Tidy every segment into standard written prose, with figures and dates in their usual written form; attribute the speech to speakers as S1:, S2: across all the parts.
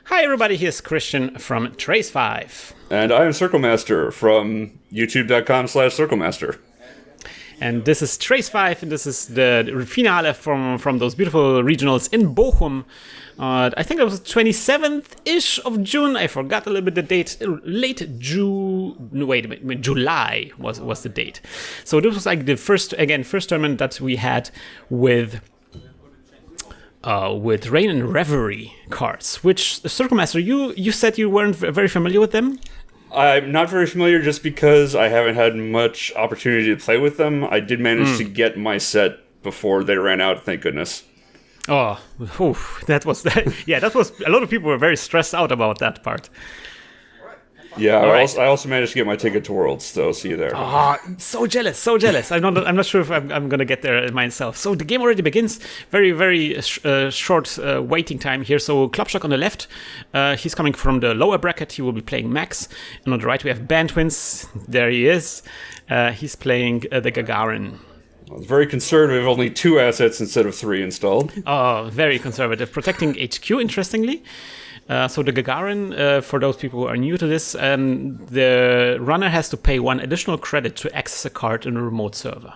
S1: Hi everybody, here's Krystian from Trace 5.
S2: And I am CirclMaster from youtube.com/CircleMaster.
S1: And this is Trace 5, and this is the finale from those beautiful regionals in Bochum. I think it was 27th-ish of June. I forgot a little bit the date. Late June. Wait a minute. July was the date. So this was like the first tournament that we had with Rain and Reverie cards, which CircleMaster, you said you weren't very familiar with them?
S2: I'm not very familiar just because I haven't had much opportunity to play with them. I did manage to get my set before they ran out, thank goodness.
S1: Oh, that was a lot of people were very stressed out about that part.
S2: Yeah, I also managed to get my ticket to Worlds, though. See you there.
S1: Oh, so jealous. I'm not sure if I'm gonna get there myself. So the game already begins. Very, very short waiting time here. So Kloppstock on the left, he's coming from the lower bracket. He will be playing Maxx, and on the right we have Bantwins. There he is. He's playing the Gagarin.
S2: Well, it's very conservative. Only 2 assets instead of 3 installed.
S1: Oh, very conservative. Protecting HQ, interestingly. So the Gagarin, for those people who are new to this, the runner has to pay 1 additional credit to access a card in a remote server.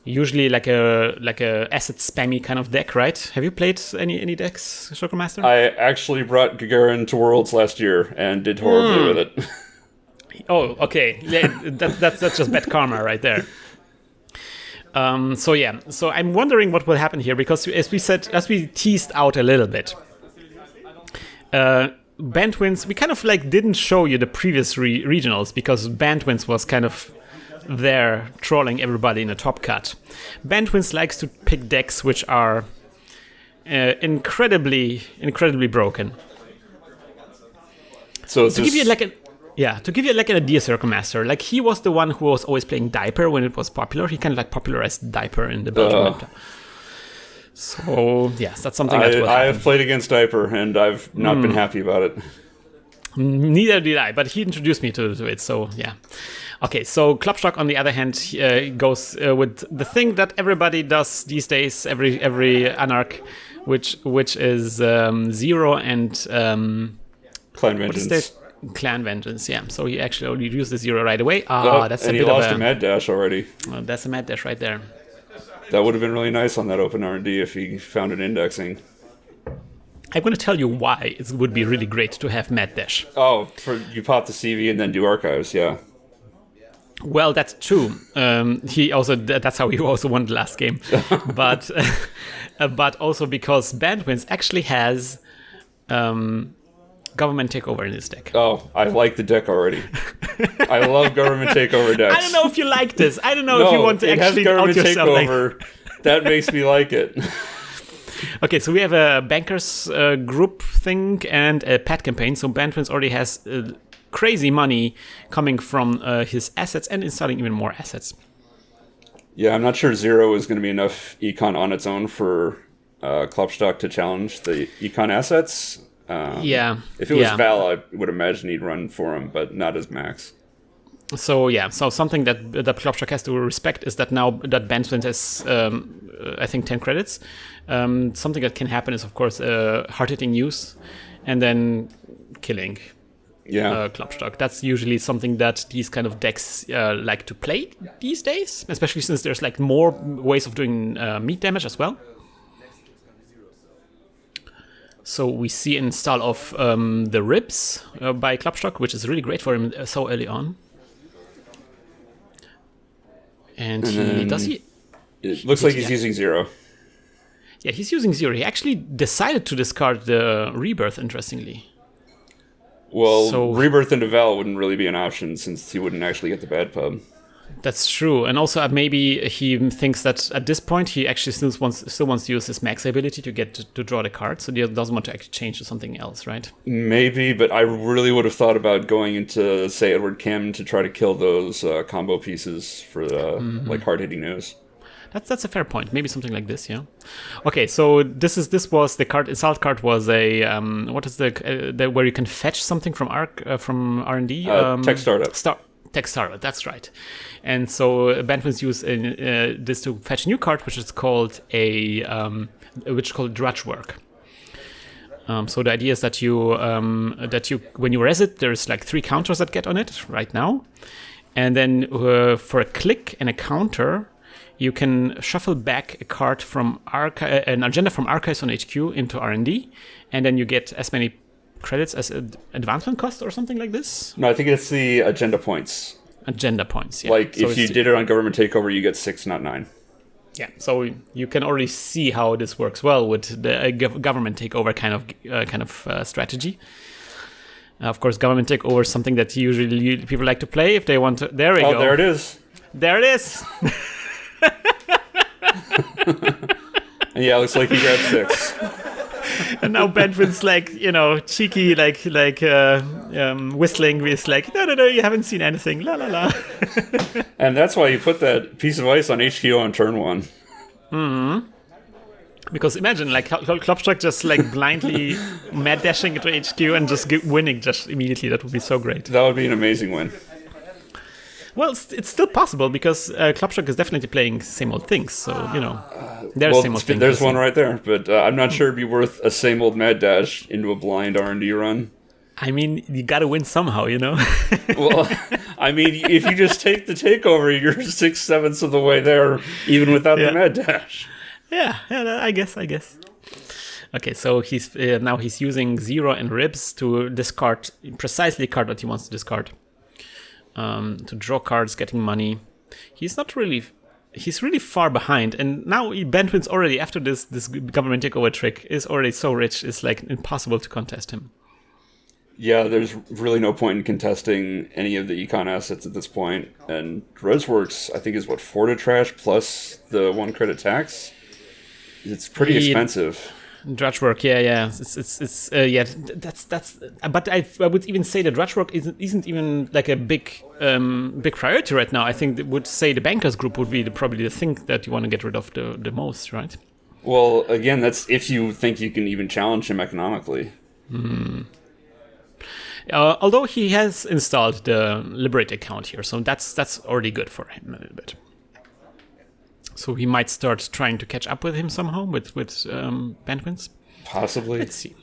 S1: Usually like a asset spammy kind of deck, right? Have you played any decks, CircleMaster?
S2: I actually brought Gagarin to Worlds last year and did horribly with it.
S1: Oh, okay. Yeah, that's just bad karma right there. So I'm wondering what will happen here, because as we teased out a little bit, Bantwins, we kind of like didn't show you the previous regionals because Bantwins was kind of there trolling everybody in a top cut. Bantwins likes to pick decks which are incredibly broken.
S2: So
S1: to give you like an idea, CircleMaster, like he was the one who was always playing Diaper when it was popular. He kind of like popularized Diaper in the Belgian meta. So, yes, that's something that will happen.
S2: I have played against Diaper, and I've not been happy about it.
S1: Neither did I, but he introduced me to it, so yeah. Okay, so Kloppstock, on the other hand, goes with the thing that everybody does these days, every Anarch, which is 0 and...
S2: Clan Vengeance.
S1: Clan Vengeance, yeah. So he actually only used the 0 right away. That's a bit of a...
S2: And he lost a Mad Dash already.
S1: That's a Mad Dash right there.
S2: That would have been really nice on that open R&D if he found an indexing.
S1: I'm going to tell you why it would be really great to have Mad Dash.
S2: Oh, you pop the CV and then do archives, yeah.
S1: Well, that's true. That's how he also won the last game. but also because Bantwins actually has Government Takeover in his deck.
S2: Oh, I like the deck already. I love Government Takeover decks.
S1: I don't know if you like this. I don't know if you want to actually out yourself.
S2: Takeover. That makes me like it.
S1: Okay, so we have a bankers group thing and a pet campaign. So Bantwins already has crazy money coming from his assets and installing even more assets.
S2: Yeah, I'm not sure 0 is going to be enough econ on its own for Kloppstock to challenge the econ assets. If it was Val, I would imagine he'd run for him, but not as Max. So
S1: something that Kloppstock has to respect is that now that Bantwins has, I think, 10 credits, something that can happen is, of course, hard-hitting use and then killing Kloppstock. That's usually something that these kind of decks like to play these days, especially since there's like more ways of doing meat damage as well. So we see an install of the Ribs by Kloppstock, which is really great for him so early on. And
S2: it looks like he's using 0.
S1: Yeah, he's using 0. He actually decided to discard the Rebirth, interestingly.
S2: Well, Rebirth into Val wouldn't really be an option since he wouldn't actually get the bad pub.
S1: That's true, and also maybe he thinks that at this point he actually still wants to use his Max ability to get to draw the card, so he doesn't want to actually change to something else, right?
S2: Maybe, but I really would have thought about going into, say, Edward Kim to try to kill those combo pieces for the like hard-hitting nose.
S1: That's a fair point. Maybe something like this, yeah. Okay, so this was the card. Insult card was a what is the where you can fetch something from R&D?
S2: Tech startup.
S1: Tech startup. That's right. And so Bantwins use this to fetch a new card, which is called Drudge Work. So the idea is that you when you res it, there's like 3 counters that get on it right now, and then for a click and a counter, you can shuffle back a card from an agenda from archives on HQ into R&D, and then you get as many credits as advancement cost or something like this.
S2: No, I think it's the agenda points.
S1: Agenda points, yeah.
S2: Like so if you did it on government takeover, you get 6, not 9.
S1: Yeah, so you can already see how this works well with the government takeover kind of strategy. Of course, government takeover is something that usually people like to play if they want to. There we go.
S2: Oh, there it is.
S1: There it is.
S2: Yeah, it looks like he grabbed 6.
S1: And now Bantwins cheeky, whistling with no, you haven't seen anything, la la la.
S2: And that's why you put that piece of ice on HQ on turn 1.
S1: Mm-hmm. Because imagine Kloppstock just blindly mad dashing into HQ and just winning just immediately. That would be so great.
S2: That would be an amazing win.
S1: Well, it's still possible because Kloppstock is definitely playing same old things. So, there's same old things.
S2: There's one right there, but I'm not sure it'd be worth a same old mad dash into a blind R&D run.
S1: I mean, you got to win somehow,
S2: Well, I mean, if you just take the takeover, you're 6/7 of the way there, even without the mad dash.
S1: Yeah, I guess. Okay, so he's now he's using Zero and Ribs to discard precisely the card that he wants to discard. To draw cards, getting money. He's really far behind, and now Bantwins already, after this government takeover trick, is already so rich, it's impossible to contest him.
S2: Yeah, there's really no point in contesting any of the econ assets at this point, and ResWorks, I think, is 4 to trash plus the 1 credit tax. It's pretty expensive.
S1: Drudge work, yeah. It's that's. But I would even say the drudge work isn't even a big priority right now. I think that would say the bankers group would be probably the thing that you want to get rid of the most, right?
S2: Well, again, that's if you think you can even challenge him economically.
S1: Although he has installed the Liberate account here, so that's already good for him a little bit. So we might start trying to catch up with him somehow with Bantwins.
S2: Possibly.
S1: Let's see.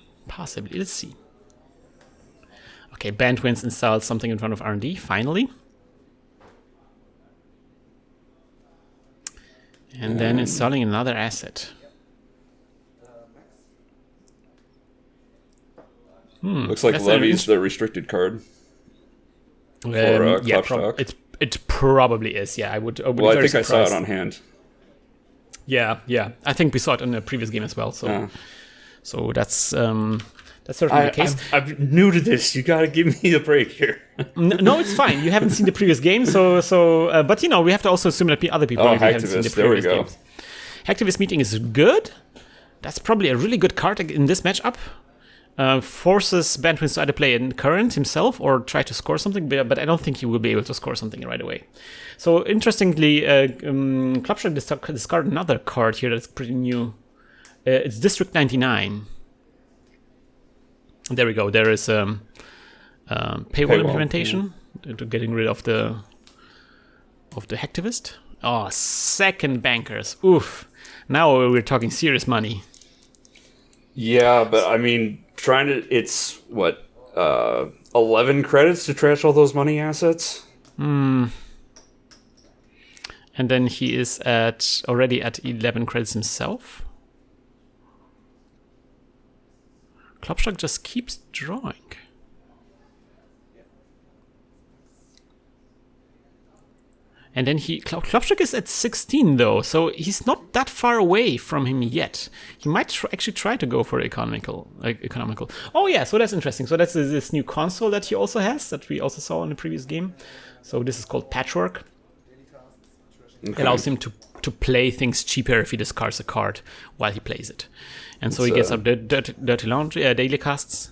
S1: Okay, Bantwins installed something in front of R&D, finally. And then installing another asset.
S2: Looks like Levy's the restricted card for Kloppstock.
S1: It probably is, yeah. I would
S2: I think I saw it on hand.
S1: Yeah. I think we saw it in the previous game as well. So that's certainly the case.
S2: I'm new to this. You got to give me a break here.
S1: No, it's fine. You haven't seen the previous game, but we have to also assume that other people haven't seen the previous games. Hacktivist Meeting is good. That's probably a really good card in this matchup. Forces Bantwins to either play in current himself or try to score something, but I don't think he will be able to score something right away. So interestingly, Kloppstock discarded another card here that's pretty new. It's District 99. There we go. There is paywall implementation to getting rid of the hacktivist. Oh, second bankers. Oof. Now we're talking serious money.
S2: Yeah, but I mean, it's 11 credits to trash all those money assets?
S1: And then he is already at 11 credits himself. Kloppstock just keeps drawing. And then Kloppstock is at 16 though, so he's not that far away from him yet. He might actually try to go for economical. Oh yeah, so that's interesting. So that's this new console that he also has, that we also saw in the previous game. So this is called Patchwork. Okay. Allows him to play things cheaper if he discards a card while he plays it. And so he gets up Dirty Laundry, daily casts.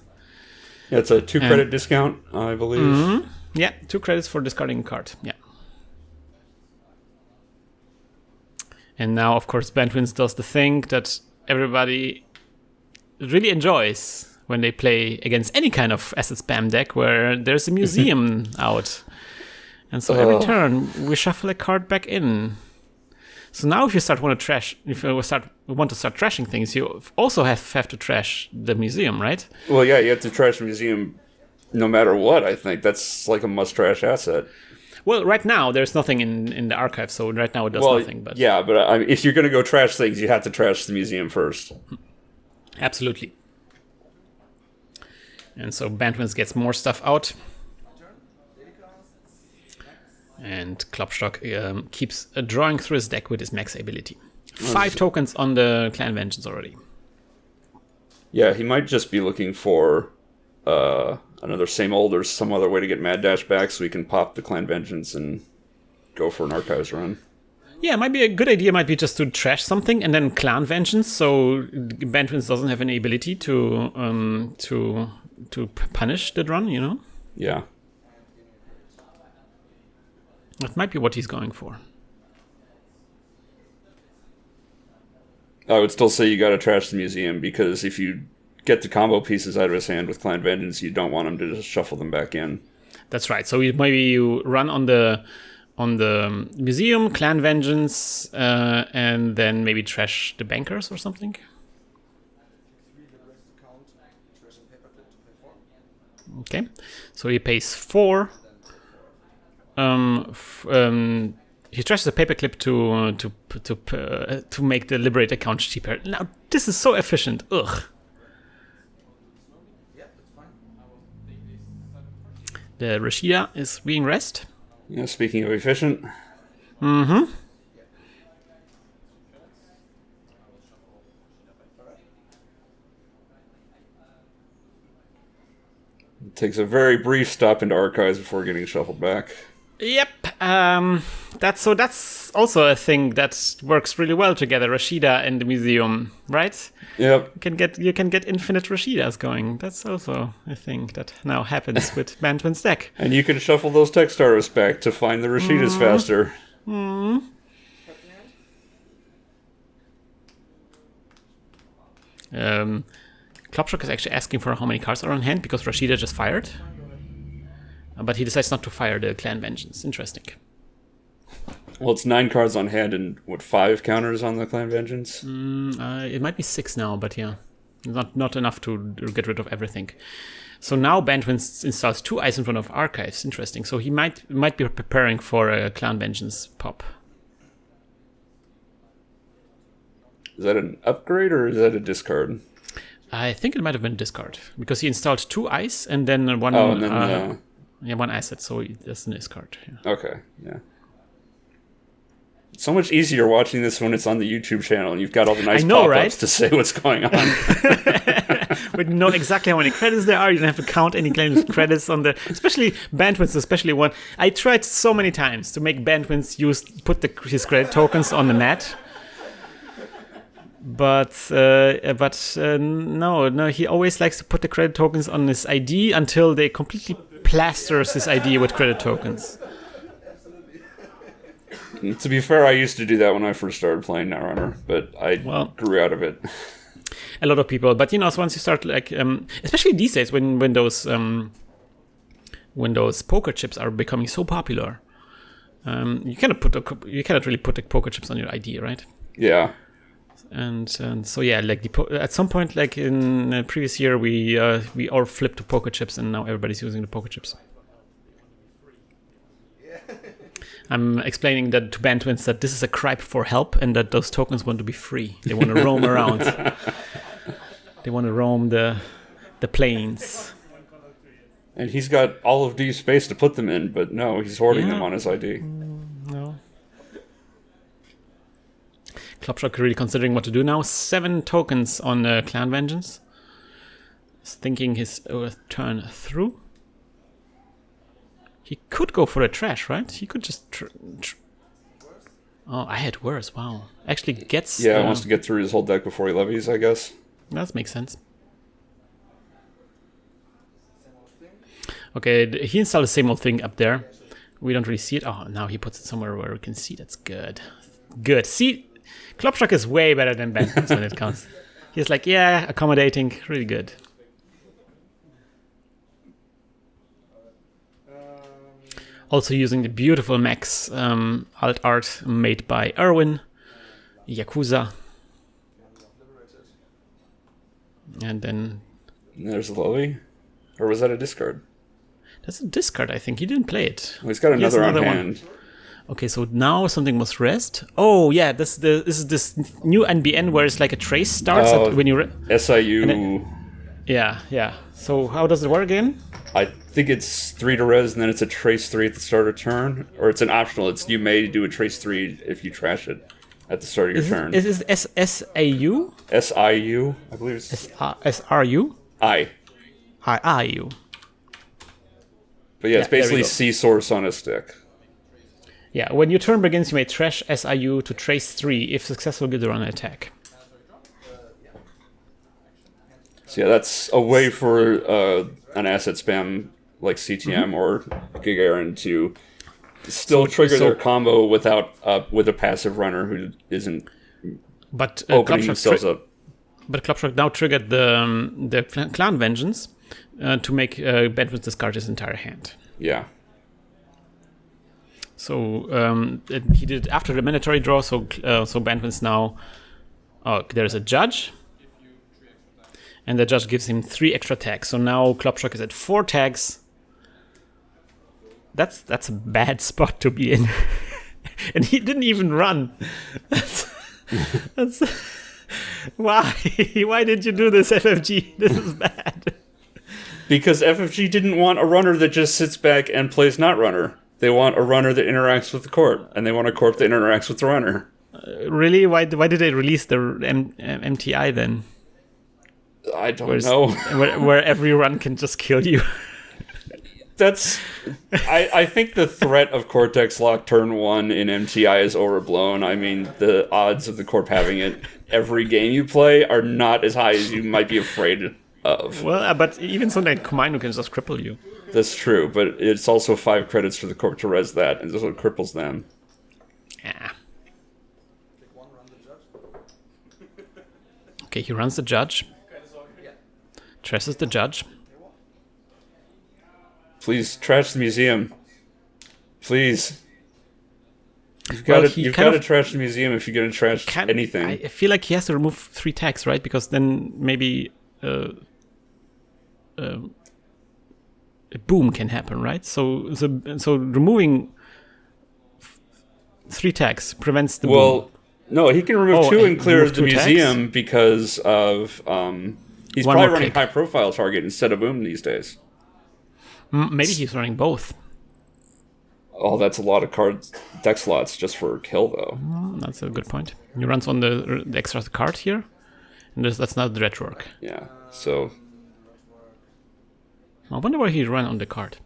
S2: Yeah, it's a 2 credit discount, I believe.
S1: Mm-hmm. Yeah, 2 credits for discarding a card, yeah. And now, of course, Bantwins does the thing that everybody really enjoys when they play against any kind of asset spam deck where there's a museum out. And so every turn, we shuffle a card back in. So now if you want to start trashing things, you also have to trash the museum, right?
S2: Well, yeah, you have to trash the museum no matter what, I think. That's like a must-trash asset.
S1: Well, right now, there's nothing in the archive, so right now it does nothing. But
S2: yeah, but if you're going to go trash things, you have to trash the museum first.
S1: Absolutely. And so Bantwins gets more stuff out. And Kloppstock keeps drawing through his deck with his max ability. 5 tokens on the Clan Vengeance already.
S2: Yeah, he might just be looking for another same old or some other way to get Mad Dash back so he can pop the Clan Vengeance and go for an Archives run. Yeah,
S1: it might be a good idea, might be just to trash something and then Clan Vengeance, so Bantwins doesn't have any ability to punish the run, you know?
S2: Yeah.
S1: That might be what he's going for.
S2: I would still say you got to trash the museum, because if you get the combo pieces out of his hand with Clan Vengeance, you don't want him to just shuffle them back in.
S1: That's right. So maybe you run on the museum, Clan Vengeance, and then maybe trash the bankers or something. Okay, so he pays 4. He trashes a paperclip to make the Liberate account cheaper. Now this is so efficient. Ugh. The Rashida is being rest.
S2: Yeah, speaking of efficient.
S1: Mm-hmm.
S2: It takes a very brief stop into Archives before getting shuffled back.
S1: Yep. That's also a thing that works really well together, Rashida and the museum, right?
S2: Yep.
S1: You can get infinite Rashidas going. That's also a thing that now happens with Bantwin's deck.
S2: And you can shuffle those Techstars back to find the Rashidas faster.
S1: Kloppstock is actually asking for how many cards are on hand because Rashida just fired. But he decides not to fire the Clan Vengeance. Interesting.
S2: Well, it's 9 cards on hand and, 5 counters on the Clan Vengeance?
S1: It might be 6 now, but yeah. Not enough to get rid of everything. So now Bantwins installs 2 Ice in front of Archives. Interesting. So he might be preparing for a Clan Vengeance pop.
S2: Is that an upgrade or is that a discard?
S1: I think it might have been discard. Because he installed 2 Ice and then one... one asset, so that's an discard. Yeah.
S2: Okay, yeah. It's so much easier watching this when it's on the YouTube channel and you've got all the nice pop-ups right? to say what's going on.
S1: But you know exactly how many credits there are. You don't have to count any credits on the... Especially Bantwins, especially one. I tried so many times to make Bantwins put his credit tokens on the net. But no, he always likes to put the credit tokens on his ID until they completely plasters his ID with credit tokens.
S2: To be fair, I used to do that when I first started playing Netrunner, but I grew out of it.
S1: A lot of people, but so once you start especially these days when those poker chips are becoming so popular, you cannot really put the poker chips on your ID, right?
S2: Yeah.
S1: And so yeah, at some point, like in the previous year, we all flipped to poker chips, and now everybody's using the poker chips. I'm explaining that to Bantwins that this is a gripe for help, and that those tokens want to be free. They want to roam around. They want to roam the plains.
S2: And he's got all of these space to put them in, but no, he's hoarding them on his ID.
S1: No. Kloppstock really considering what to do now. 7 tokens on Clan Vengeance. He's thinking his turn through. He could go for a trash, right? He could just... Oh, I had worse. Wow. Actually gets...
S2: Yeah, he wants to get through his whole deck before he levies, I guess.
S1: That makes sense. Okay, he installed the same old thing up there. We don't really see it. Oh, now he puts it somewhere where we can see. That's good. Good. See... Kloppstock is way better than Bantwins when it comes. He's like, yeah, accommodating, really good. Also using the beautiful Maxx alt art made by Erwin. Yakuza. And then...
S2: There's a levy? Or was that a discard?
S1: That's a discard, I think. He didn't play it.
S2: Well, he's got another on hand.
S1: Okay, so now something must rest. Oh, yeah, this is this new NBN where it's like a trace starts when you...
S2: SIU...
S1: Yeah. So how does it work again?
S2: I think it's 3 to res, and then it's a trace 3 at the start of turn. Or it's an optional. It's you may do a trace 3 if you trash it at the start of your turn.
S1: Is this SAU?
S2: SIU, I believe it's...
S1: SRU? IU.
S2: But yeah, it's basically C-Source on a stick.
S1: Yeah, when your turn begins, you may trash SIU to trace 3. If successful, give the runner attack.
S2: So yeah, that's a way for an asset spam like CTM or Gagarin to still trigger their combo without with a passive runner who isn't opening themselves up.
S1: But Kloppstock now triggered the Clan Vengeance to make Bantwins discard his entire hand.
S2: Yeah.
S1: So he did it after the mandatory draw. So Bantwins now. There's a judge, and the judge gives him 3 extra tags. So now Kloppstock is at 4 tags. That's a bad spot to be in, and he didn't even run. That's why? Why did you do this, FFG? This is bad.
S2: Because FFG didn't want a runner that just sits back and plays not runner. They want a runner that interacts with the corp, and they want a corp that interacts with the runner.
S1: Really? Why did they release the MTI then?
S2: I don't know.
S1: where every run can just kill you.
S2: I think the threat of Cortex Lock turn 1 in MTI is overblown. I mean, the odds of the corp having it every game you play are not as high as you might be afraid of.
S1: Well, but even something like Komainu can just cripple you.
S2: That's true, but it's also 5 credits for the corp to res that, and so it cripples them.
S1: Yeah. Okay, he runs the judge. Trashes the judge.
S2: Please trash the museum. Please. You've got to trash the museum if you're going to trash anything.
S1: I feel like he has to remove 3 tags, right? Because then maybe a boom can happen, right? So removing 3 tags prevents the boom. Well,
S2: no, he can remove 2 and clear the museum tags? Because of he's probably running high profile target instead of boom these days.
S1: Maybe he's running both.
S2: Oh, that's a lot of deck slots just for kill, though.
S1: That's a good point. He runs on the extra card here, and that's not the red work.
S2: Yeah, so...
S1: I wonder why he ran on the card.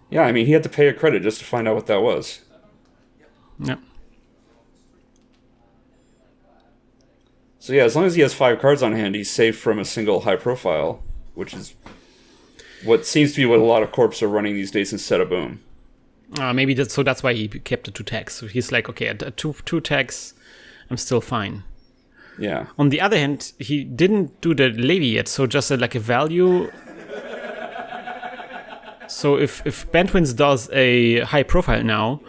S2: Yeah, I mean, he had to pay a credit just to find out what that was.
S1: Yeah.
S2: So yeah, as long as he has 5 cards on hand, he's safe from a single high profile, which is what seems to be what a lot of corps are running these days instead of boom.
S1: Maybe that's why he kept the 2 tags. So he's like, okay, at two tags, I'm still fine.
S2: Yeah.
S1: On the other hand, he didn't do the levy yet, so just like a value. So if Bantwins does a high profile now,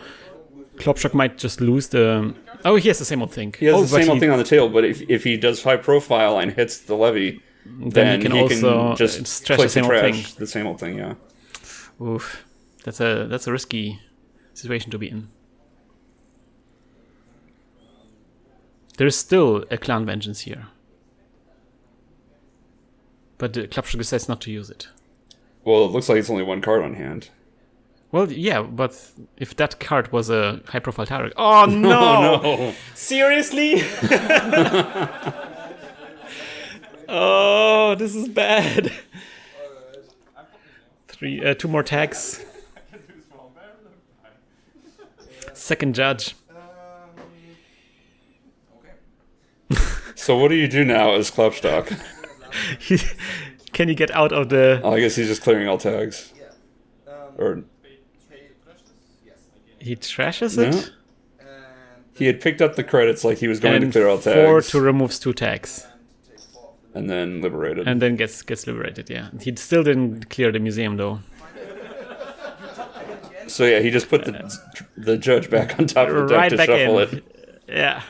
S1: Kloppstock might just lose the... Oh, he has the same old thing.
S2: He has the same old thing on the table, but if he does high profile and hits the levy, then he can also just
S1: trash the same old thing.
S2: The same old thing, yeah.
S1: Oof. That's a risky situation to be in. There is still a Clan Vengeance here. But the Kloppstock decides not to use it.
S2: Well, it looks like it's only 1 card on hand.
S1: Well, yeah, but if that card was a high-profile target... Oh, no!
S2: No!
S1: Seriously? Oh, this is bad. 2 more tags. Second judge.
S2: So what do you do now as Kloppstock?
S1: Can you get out of the...
S2: I guess he's just clearing all tags. Or...
S1: He trashes it?
S2: He had picked up the credits like he was going to clear all tags.
S1: 4 to removes 2 tags.
S2: And then liberated.
S1: And then gets liberated, yeah. He still didn't clear the museum, though.
S2: So yeah, he just put the judge back on top of the deck to shuffle it.
S1: Yeah.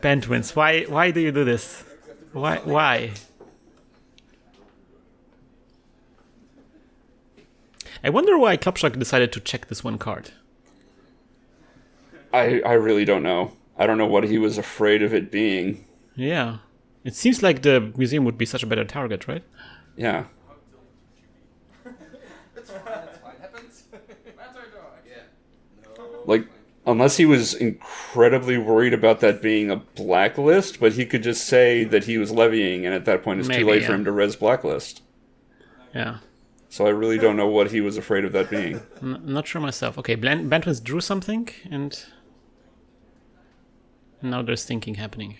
S1: Bantwins, why do you do this? Why? I wonder why Kloppstock decided to check this one card.
S2: I really don't know. I don't know what he was afraid of it being.
S1: Yeah. It seems like the museum would be such a better target, right?
S2: Yeah. Like, unless he was incredibly worried about that being a blacklist, but he could just say that he was levying, and at that point it's too late for him to res blacklist.
S1: Yeah.
S2: So I really don't know what he was afraid of that being.
S1: I'm not sure myself. Okay, Bantwins drew something, and now there's thinking happening.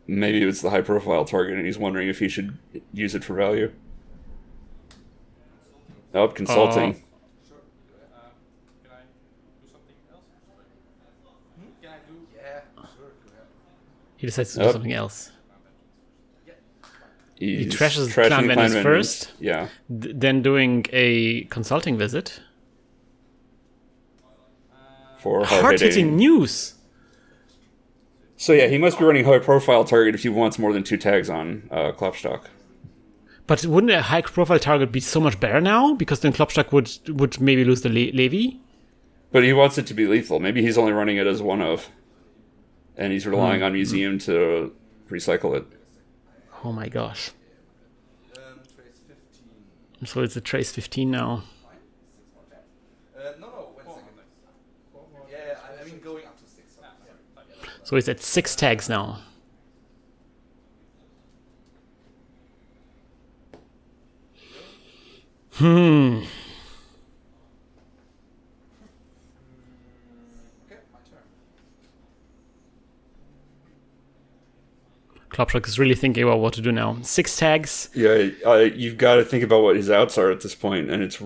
S2: Maybe it's the high-profile target, and he's wondering if he should use it for value. Oh, consulting.
S1: He decides to do something else. He trashes Clan Bantwins first.
S2: Yeah.
S1: Then doing a consulting visit.
S2: For
S1: hard-hitting news.
S2: So yeah, he must be running high-profile target if he wants more than 2 tags on Kloppstock.
S1: But wouldn't a high-profile target be so much better now? Because then Kloppstock would maybe lose the levy?
S2: But he wants it to be lethal. Maybe he's only running it as one of. And he's relying on Museum to recycle it.
S1: Oh my gosh. So it's a Trace 15 now.
S3: Going up to 6.
S1: So it's at 6 tags now.
S3: Okay, my turn.
S1: Kloppstock is really thinking about what to do now. 6 tags.
S2: Yeah, you've got to think about what his outs are at this point, and it's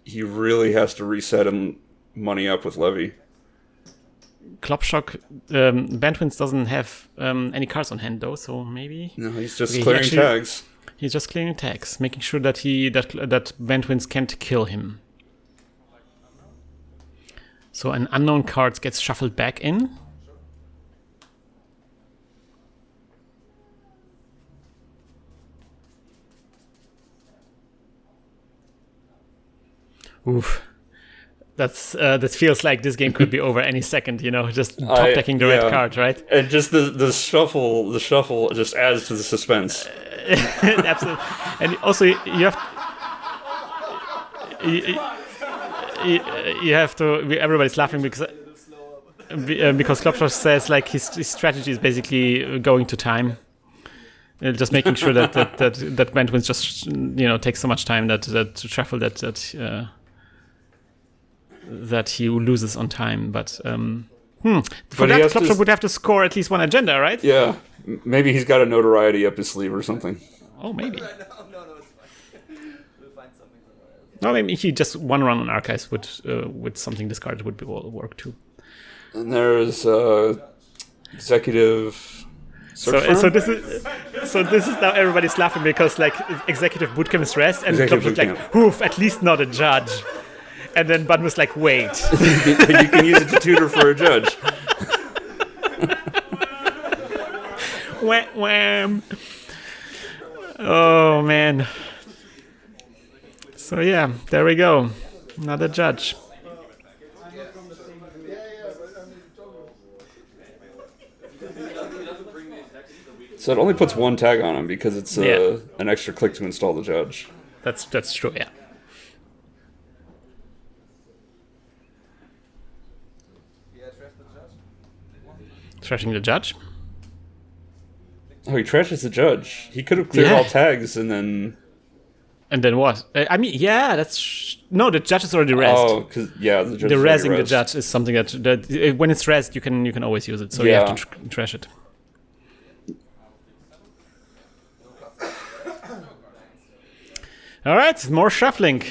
S2: he really has to reset him money up with levy.
S1: Kloppstock, Bantwins doesn't have any cards on hand though, so maybe.
S2: No, he's just clearing tags.
S1: He's just clearing tags, making sure that that Bantwins can't kill him. So an unknown card gets shuffled back in. Oof. That feels like this game could be over any second, you know, just top decking the red card, right?
S2: And just the shuffle just adds to the suspense.
S1: Absolutely. And also you have to everybody's laughing because Kloppstock says like his strategy is basically going to time. Just making sure that Bantwins just takes so much time that to shuffle that he loses on time, but for that Kloppstock would have to score at least one agenda, right?
S2: Yeah, maybe he's got a notoriety up his sleeve or something.
S1: Oh, maybe.
S3: No, it's fine. We'll find something.
S1: No, maybe he just one run on archives with something discarded would work too.
S2: And there's executive.
S1: So this is now everybody's laughing because like executive bootcamp is rest and Kloppstock like, oof, at least not a judge. And then Bud was like, wait.
S2: You can use it to tutor for a judge.
S1: Wham. Oh, man. So, yeah, there we go. Another judge.
S2: So it only puts 1 tag on him because it's an extra click to install the judge.
S1: That's true, yeah. Trashing the judge?
S2: Oh, he trashes the judge. He could have cleared all tags and then...
S1: And then what? I mean, yeah, that's... No, the judge is already rezzed.
S2: Oh, because, yeah, the judge
S1: is rezzing the judge is something that when it's rezzed, you can always use it. So you have to trash it. All right, more shuffling.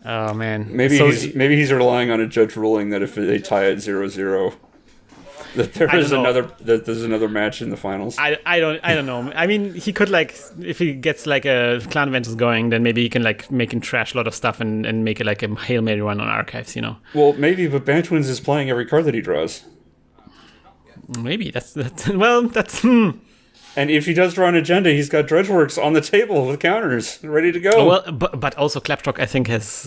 S1: Oh man!
S2: Maybe he's relying on a judge ruling that if they tie at 0-0. that there's another match in the finals.
S1: I don't know. I mean, he could like, if he gets like a Clan Ventus going, then maybe he can like make him trash a lot of stuff and make it like a Hail Mary run on archives, you know.
S2: Well, maybe, but Bantwins is playing every card that he draws.
S1: Maybe that's well, that's.
S2: And if he does draw an agenda, he's got Dredgeworks on the table with counters ready to go.
S1: Oh, well, but also Kloppstock, I think, has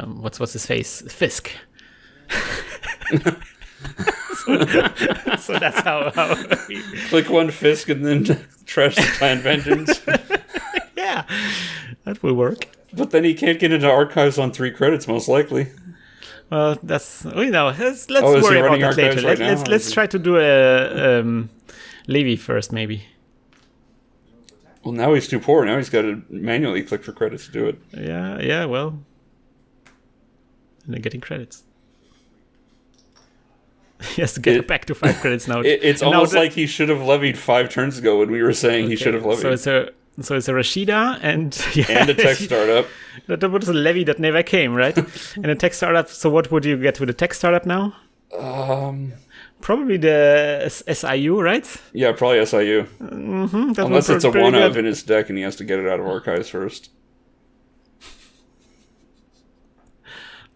S1: what's his face? Fisk. so that's how
S2: click one Fisk and then trash the Clan Vengeance.
S1: Yeah, that will work.
S2: But then he can't get into archives on 3 credits, most likely.
S1: Well, that's let's worry about that later.
S2: Right
S1: let's try to do a Levy first, maybe.
S2: Well, now he's too poor. Now he's got to manually click for credits to do it.
S1: Yeah. Well, and they're getting credits. He has to get back to 5 credits now.
S2: It's almost like he should have levied 5 turns ago when we were saying he should have levied.
S1: So it's a Rashida and
S2: a tech startup.
S1: That was a levy that never came, right? And a tech startup. So what would you get with a tech startup now? Probably the SIU, right?
S2: Yeah, probably SIU.
S1: Mm-hmm,
S2: unless it's a one of in his deck and he has to get it out of archives first.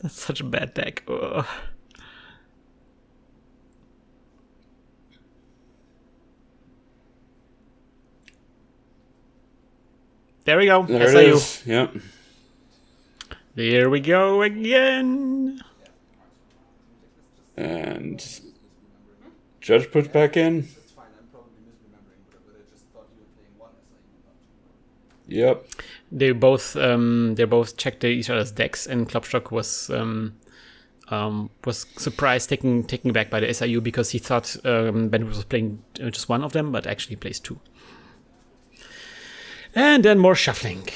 S1: That's such a bad deck. Ugh. There we go.
S2: There
S1: SIU.
S2: it is. Yep.
S1: There we go again.
S2: And Judge puts back in.
S3: That's fine. I'm probably misremembering, but I just thought you were playing one SIU.
S2: Yep.
S1: They both checked each other's decks, and Kloppstock was surprised taken back by the SIU because he thought Ben was playing just one of them, but actually plays 2. And then more shuffling.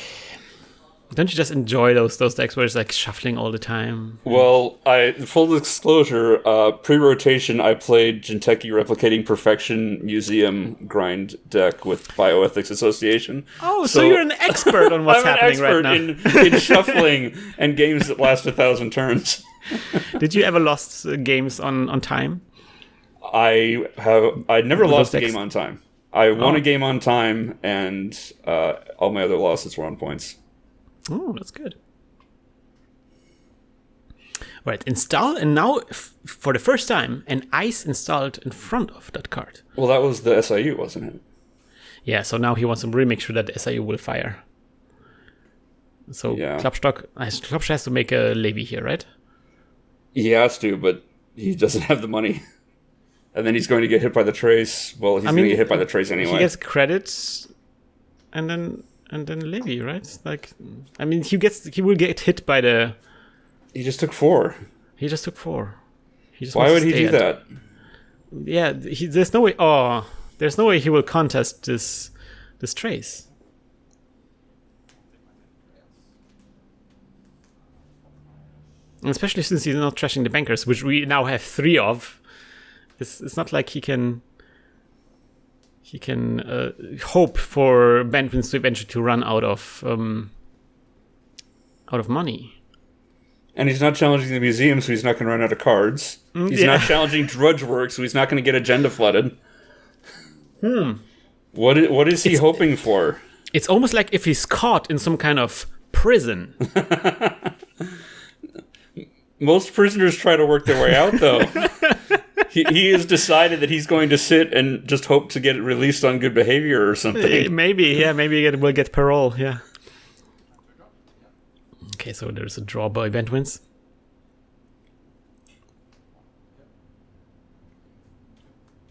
S1: Don't you just enjoy those decks where it's like shuffling all the time?
S2: Well, full disclosure, pre-rotation, I played Jinteki Replicating Perfection Museum grind deck with Bioethics Association.
S1: Oh, so you're an expert on what's happening right now.
S2: I'm an expert in shuffling and games that last 1,000 turns.
S1: Did you ever lost games on time?
S2: I never lost a game on time. I won a game on time, and all my other losses were on points.
S1: Oh, that's good. Right, install, and now for the first time, an ice installed in front of that card.
S2: Well, that was the SIU, wasn't it?
S1: Yeah, so now he wants to really make sure that the SIU will fire. So yeah. Kloppstock has to make a levy here, right?
S2: He has to, but he doesn't have the money. And then he's going to get hit by the Trace. Well, he's going to get hit by the Trace anyway.
S1: He gets credits, and then levy, right? Like, I mean, he will get hit by the.
S2: He just took 4.
S1: He just took 4.
S2: Why would he do that?
S1: Yeah, there's no way. Oh, there's no way he will contest this Trace. Especially since he's not trashing the bankers, which we now have 3 of. It's not like he can hope for Bantwins to eventually to run out of money.
S2: And he's not challenging the museum, so he's not going to run out of cards. He's not challenging Drudgework, so he's not going to get agenda flooded. What is he hoping for?
S1: It's almost like if he's caught in some kind of prison.
S2: Most prisoners try to work their way out, though. He has decided that he's going to sit and just hope to get it released on good behavior or something.
S1: Maybe we'll get parole, yeah. Okay, so there's a draw by Bantwins.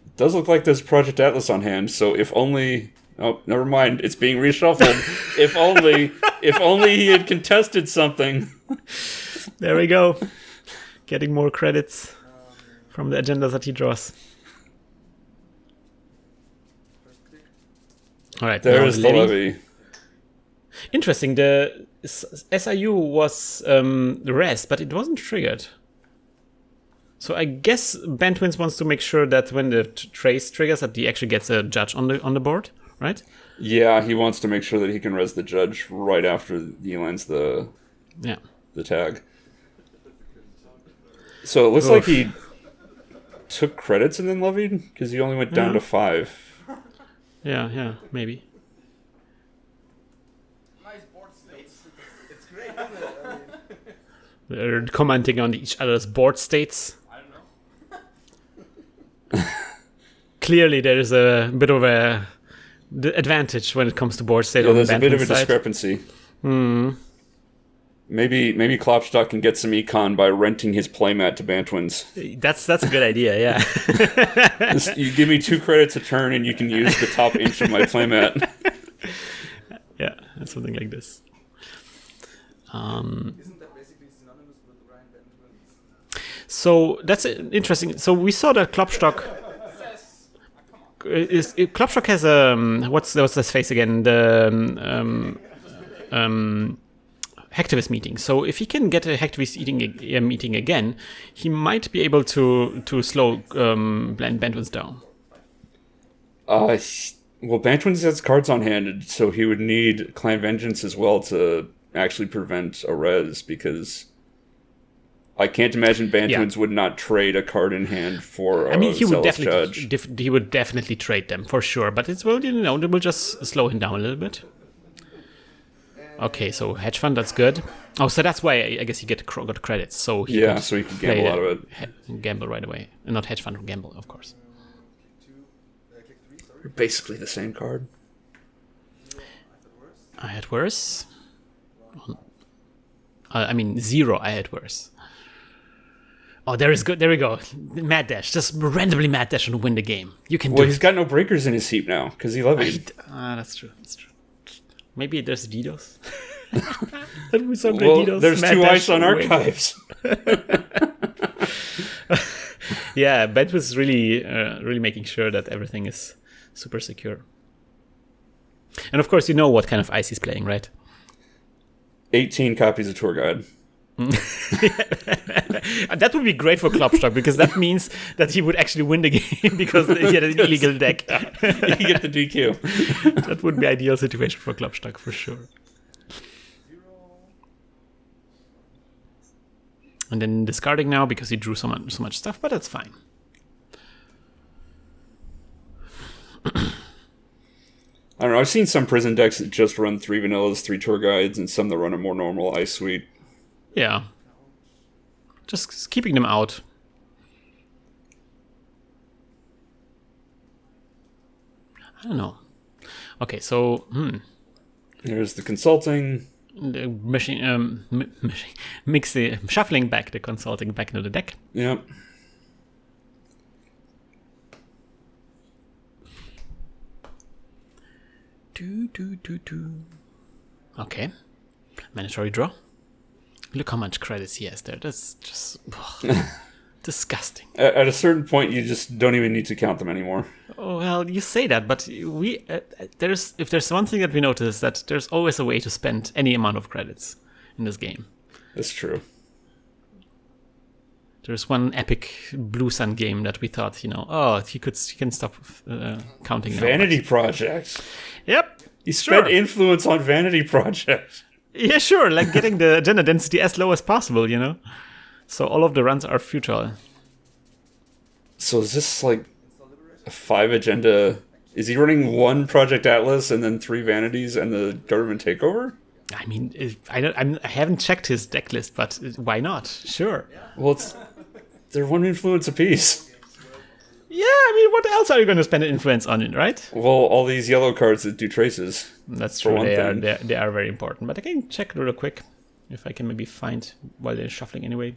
S2: It does look like there's Project Atlas on hand, so if only... Oh, never mind. It's being reshuffled. if only he had contested something.
S1: There we go. Getting more credits from the agendas that he draws. All right.
S2: There is the levy.
S1: Interesting. The SIU was the rest, but it wasn't triggered. So I guess Bantwins wants to make sure that when the Trace triggers, that he actually gets a judge on the board, right?
S2: Yeah, he wants to make sure that he can res the judge right after he lands the tag. So it looks like he took credits and then levied? Because he only went down to 5.
S1: Yeah, maybe.
S3: Nice board states. It's great, isn't it? I mean,
S1: They're commenting on each other's board states.
S3: I don't know.
S1: Clearly, there is a bit of a advantage when it comes to board state.
S2: Yeah,
S1: on
S2: there's a bit of a
S1: side.
S2: discrepancy.
S1: Hmm.
S2: Maybe Kloppstock can get some econ by renting his playmat to Bantwins.
S1: That's a good idea, yeah.
S2: You give me 2 credits a turn, and you can use the top inch of my playmat.
S1: Yeah, something like this.
S3: Isn't that basically synonymous with Ryan Bantwins?
S1: So that's interesting. So we saw that Kloppstock Kloppstock has what's this face again? The hacktivist meeting. So if he can get a hacktivist meeting again, he might be able to slow Bantwins down.
S2: Well, Bantwins has cards on hand, so he would need Clan Vengeance as well to actually prevent a res, because I can't imagine Bantwins would not trade a card in hand for
S1: he would
S2: Zealous Judge.
S1: he would definitely trade them for sure, but it will just slow him down a little bit. Okay, so hedge fund, that's good. Oh, so that's why I guess he got credits. So he
S2: so he could gamble out of it.
S1: Gamble right away, and not hedge fund, gamble, of course.
S3: Click 3, sorry.
S2: Basically the same card.
S1: I had worse. I mean 0. I had worse. Oh, there is good. There we go. Mad dash, just randomly mad dash and win the game. You can.
S2: Well, he's got no breakers in his heap now because he levied.
S1: That's true. That's true. Maybe there's DDoS. That would be some great DDoS.
S2: There's
S1: mad
S2: 2
S1: dash
S2: ice on archives.
S1: Yeah, Bent was really making sure that everything is super secure. And of course, you know what kind of ice he's playing, right?
S2: 18 copies of Tour Guide.
S1: That would be great for Kloppstock, because that means that he would actually win the game because he had an illegal deck.
S2: You get the DQ.
S1: That would be ideal situation for Kloppstock for sure. And then discarding now because he drew so much stuff, but that's fine.
S2: I don't know. I've seen some prison decks that just run 3 vanillas, 3 tour guides, and some that run a more normal ice suite.
S1: Yeah. Just keeping them out. I don't know. Okay, so
S2: There's the consulting.
S1: The shuffling back the consulting back into the deck.
S2: Yep.
S1: Okay. Mandatory draw. Look how much credits he has there. That's just disgusting.
S2: At a certain point, you just don't even need to count them anymore.
S1: Oh, well, you say that, but if there's one thing that we notice, that there's always a way to spend any amount of credits in this game.
S2: That's true.
S1: There's one epic Blue Sun game that we thought, he can stop counting.
S2: Vanity Project.
S1: Yep.
S2: He spent influence on Vanity Project.
S1: Yeah, sure. Like getting the agenda density as low as possible, So all of the runs are futile.
S2: So is this like a 5 agenda? Is he running 1 Project Atlas and then 3 vanities and the government takeover?
S1: I mean, I haven't checked his deck list, but why not? Sure.
S2: Well, they're 1 influence apiece.
S1: Yeah, I mean, what else are you going to spend an influence on it, right?
S2: Well, all these yellow cards that do traces.
S1: That's true. They are very important. But I can check real quick if I can maybe find while they're shuffling anyway.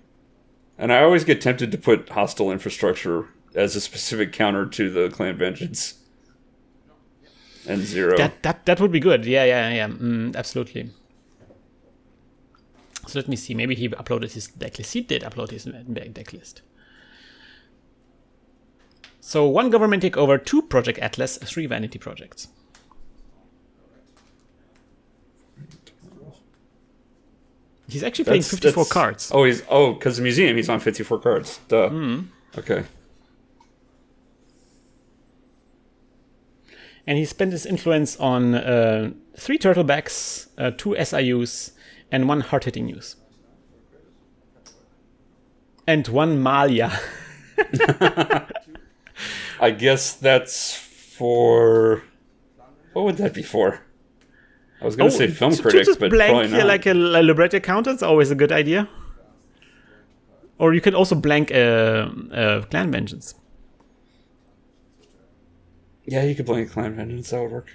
S2: And I always get tempted to put hostile infrastructure as a specific counter to the Clan Vengeance. And 0.
S1: That would be good. Yeah. Absolutely. So let me see. Maybe he uploaded his deck list. He did upload his deck list. So 1 government takeover, 2 Project Atlas, 3 vanity projects. He's actually playing 54 cards.
S2: Because the museum, he's on 54 cards. Duh. Okay.
S1: And he spent his influence on 3 turtlebacks, 2 SIUs, and 1 hard-hitting news. And 1 Malia.
S2: I guess that's for... What would that be for? I was going to say film critics,
S1: just
S2: but
S1: blank
S2: probably not.
S1: Like a libretti counter is always a good idea. Or you could also blank Clan Vengeance.
S2: Yeah, you could blank Clan Vengeance. That would work.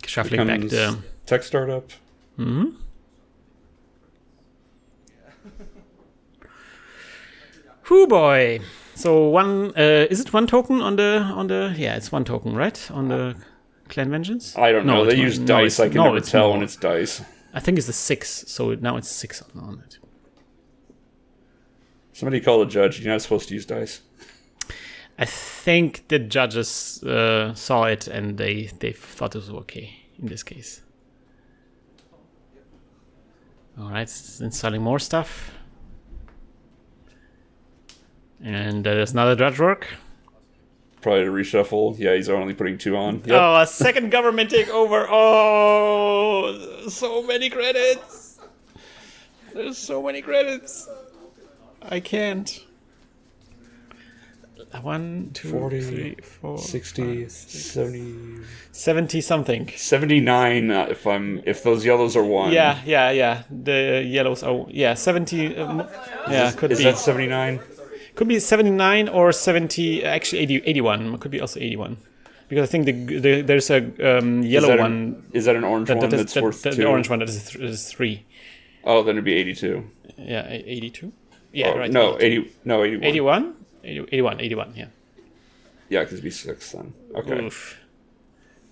S1: Shuffling back the
S2: tech startup.
S1: Mm-hmm. Whoo boy! So one is it one token on the yeah, it's one token, right? On the Clan Vengeance?
S2: I don't know. They use dice. I can never tell when it's dice.
S1: I think it's the 6, so now it's 6 on it.
S2: Somebody call the judge. You're not supposed to use dice.
S1: I think the judges saw it and they thought it was okay in this case. All right, installing more stuff. And there's another judge work.
S2: Probably to reshuffle. Yeah, he's only putting 2 on. Yep.
S1: Oh, a second government takeover. Oh, so many credits. There's so many credits. I can't. 1, 2,
S2: 40,
S1: 3, 4,
S2: 60,
S1: 5, 6,
S2: 70
S1: something.
S2: 79 if those yellows are 1.
S1: Yeah. The yellows are 70. Could be.
S2: Is that 79?
S1: Could be 79 or 70. Actually, 81. Could be also 81. Because I think there's a yellow one.
S2: Is that an orange one that's worth 2?
S1: The orange one that is 3.
S2: Oh, then it'd be 82.
S1: Yeah, 82. Yeah, right.
S2: No, 81.
S1: 81. 81, yeah.
S2: Yeah, because it'd be 6 then. Okay.
S1: Oof.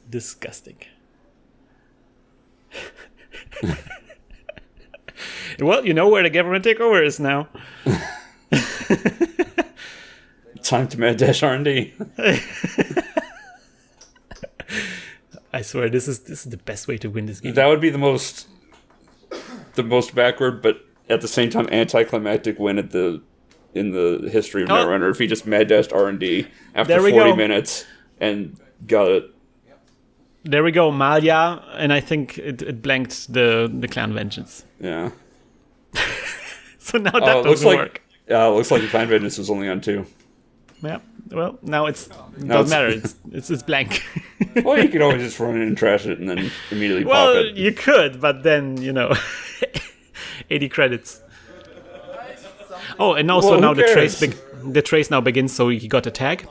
S1: Disgusting. Well, you know where the government takeover is now.
S2: Time to mad dash R&D.
S1: I swear, this is the best way to win this game.
S2: That would be the most backward, but at the same time anticlimactic win in the history of Netrunner if he just mad dashed R&D after 40 minutes and got it.
S1: There we go, Malia, and I think it blanked the Clan Vengeance.
S2: Yeah.
S1: So now that doesn't work.
S2: Yeah, it looks like the Clan Vengeance was only on 2.
S1: Yeah. Well, now doesn't matter. It's blank.
S2: Well, you could always just run in and trash it and then immediately pop it.
S1: Well, you could, but then 80 credits. Oh, and also now the trace now begins, so he got a tag.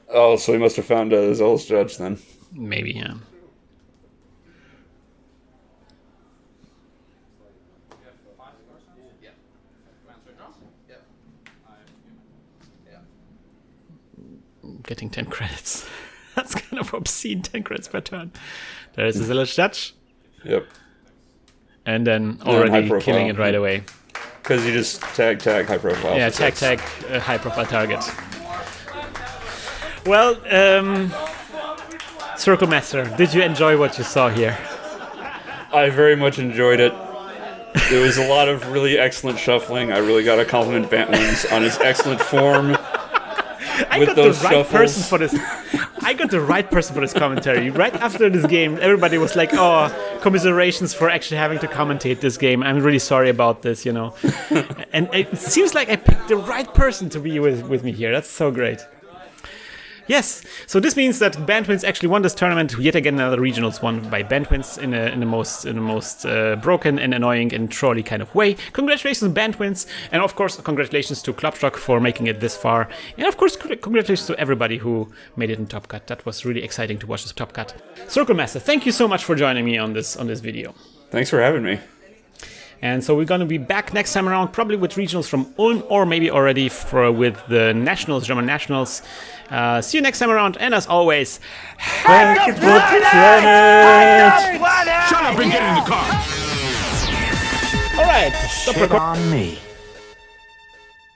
S2: Oh, so he must have found a zealous judge then.
S1: Maybe, yeah. Getting 10 credits. That's kind of obscene, 10 credits per turn. There's a zealous judge.
S2: Yep.
S1: And then already killing it right away.
S2: Because you just tag high profile.
S1: Yeah, tag high profile target. Well, CirclMaster, did you enjoy what you saw here?
S2: I very much enjoyed it. There was a lot of really excellent shuffling. I really got to compliment Bantwins on his excellent form. I got the right person for this. I got the right person for this commentary. Right after this game, everybody was like, "Oh, commiserations for actually having to commentate this game. I'm really sorry about this, And it seems like I picked the right person to be with me here. That's so great. Yes, so this means that Bantwins actually won this tournament. Yet again, another regionals won by Bantwins in the most broken and annoying and trolly kind of way. Congratulations, Bantwins, and of course, congratulations to Kloppstock for making it this far, and of course, congratulations to everybody who made it in Top Cut. That was really exciting to watch this Top Cut. CirclMaster, thank you so much for joining me on this video. Thanks for having me.
S1: And so we're going to be back next time around, probably with regionals from Ulm, or maybe already with the nationals, German nationals. See you next time around, and as always,
S4: hack the planet!
S5: Shut up and get in the car!
S1: Alright, stop recording.
S4: On me.